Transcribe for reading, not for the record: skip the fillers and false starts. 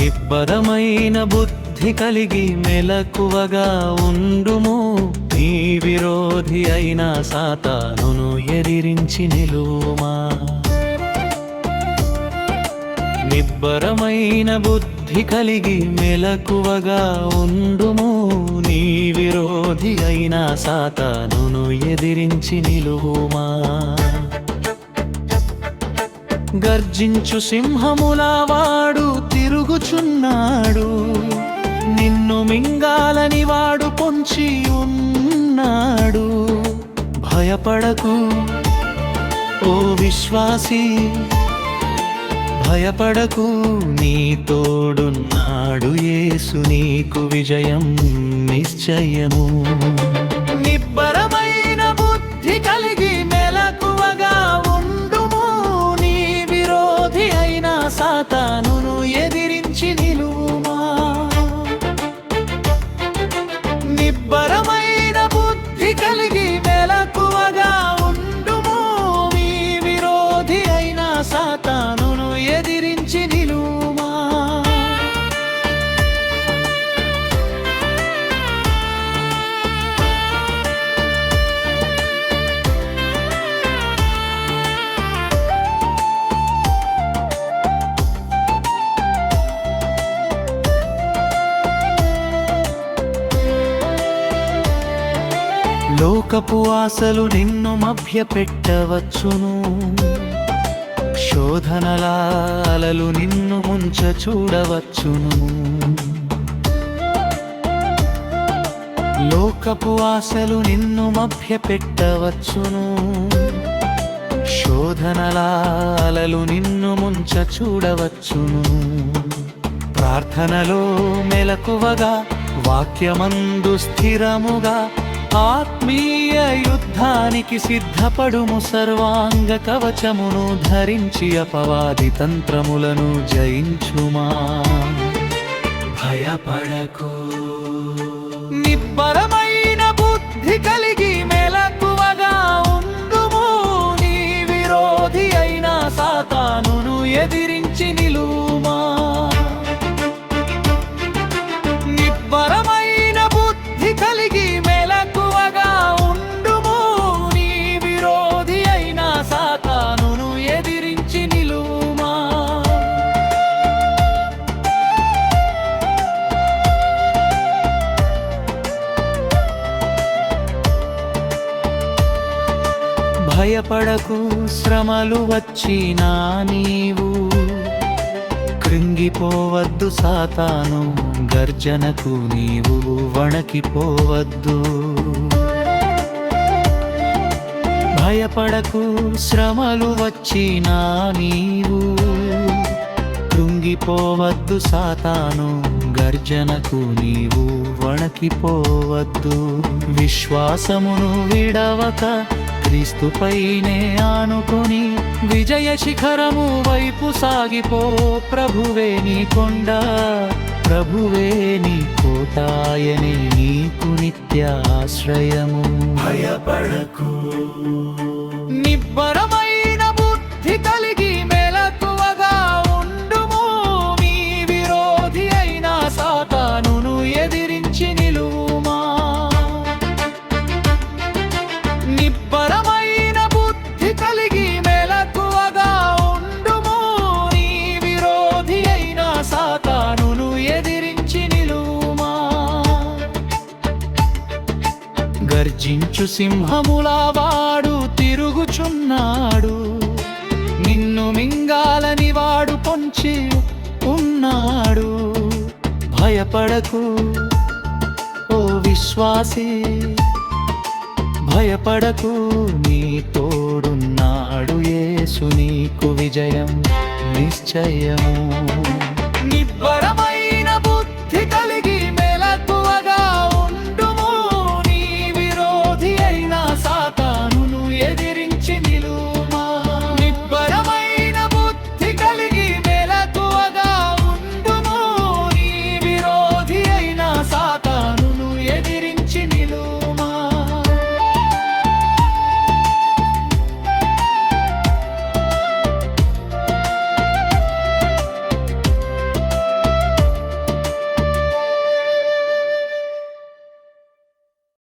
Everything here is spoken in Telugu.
నిబ్బరమైన బుద్ధి కలిగి మెలకువగా ఉండుము. నీ విరోధి అయిన సాతానును ఎదిరించి నిలువుమా. నిబ్బరమైన బుద్ధి కలిగి మెలకువగా ఉండుము. నీ విరోధి అయిన సాతానును ఎదిరించి నిలువుమా. గర్జించు సింహములా వాడు తిరుగుచున్నాడు. నిన్ను మింగాలని వాడు పొంచి ఉన్నాడు. భయపడకు ఓ విశ్వాసీ, భయపడకు, నీ తోడున్నాడు యేసు, నీకు విజయం నిశ్చయము. నిబ్బరమైన బుద్ధి కలిగి మెలకువగా ఉండుము. నీ విరోధి అయిన సాతానును ఎదిరించి నిలువుమా. నిబ్బరమైన బుద్ధి కలిగి మెలకువగా ఉండుము. నీ విరోధి అయిన సాతానును ఎదిరించి నిలువుమా. లోకపు ఆశలు నిన్ను మభ్యపెట్టవచ్చును. శోధనలాలలు నిన్ను ముంచ చూడవచ్చును. లోకపు ఆశలు నిన్ను మభ్యపెట్టవచ్చును. శోధనలాలలు నిన్ను ముంచ చూడవచ్చును. ప్రార్థనలో మెలకువగా, వాక్యమందు స్థిరముగా, ఆత్మీయ యుద్ధానికి సిద్ధపడుము. సర్వాంగ కవచమును ధరించి అపవాది తంత్రములను జయించుమా. భయపడకు, నిబ్బరమైన బుద్ధి కలిగి మెలకువగా ఉండుము. నీ విరోధి అయిన సాతానును ఎదిరించి నిలువుమా. నిబ్బరమైన బుద్ధి కలిగి మెలకువగా ఉండుము. నీ విరోధి అయిన సాతానును ఎదిరించి నిలువుమా. భయపడకు, శ్రమలు వచ్చినా నీవు కృంగిపోవద్దు. సాతాను గర్జనకు నీవు వణకిపోవద్దు. భయపడకు, శ్రమలు వచ్చినా నీవు కృంగిపోవద్దు. సాతాను గర్జనకు నీవు వణకిపోవద్దు. విశ్వాసమును విడవక క్రీస్తుపైనే ఆనుకొని విజయ శిఖరము వైపు సాగిపో. ప్రభువే నీ కొండ, ప్రభువే నీ కోటాయనే నీకు నిత్యాశ్రయము. భయపడకు, నిబ్బరమైన బుద్ధి కలిగి మెలకువగా ఉండుము. నీ విరోధి అయిన సాతానును ఎదిరించి నిలువుమా. నిబ్బరమైన బుద్ధి కలిగి మెలకువగా ఉండుము. నీ విరోధి అయిన సాతానును ఎదిరించి నిలువుమా. గర్జించు సింహములా వాడు తిరుగుచున్నాడు. నిన్ను మింగాలని వాడు పొంచి ఉన్నాడు. భయపడకు ఓ విశ్వాసీ, భయపడకు, నీ తోడున్నాడు యేసు, నీకు విజయం నిశ్చయము. నిబ్బరమైన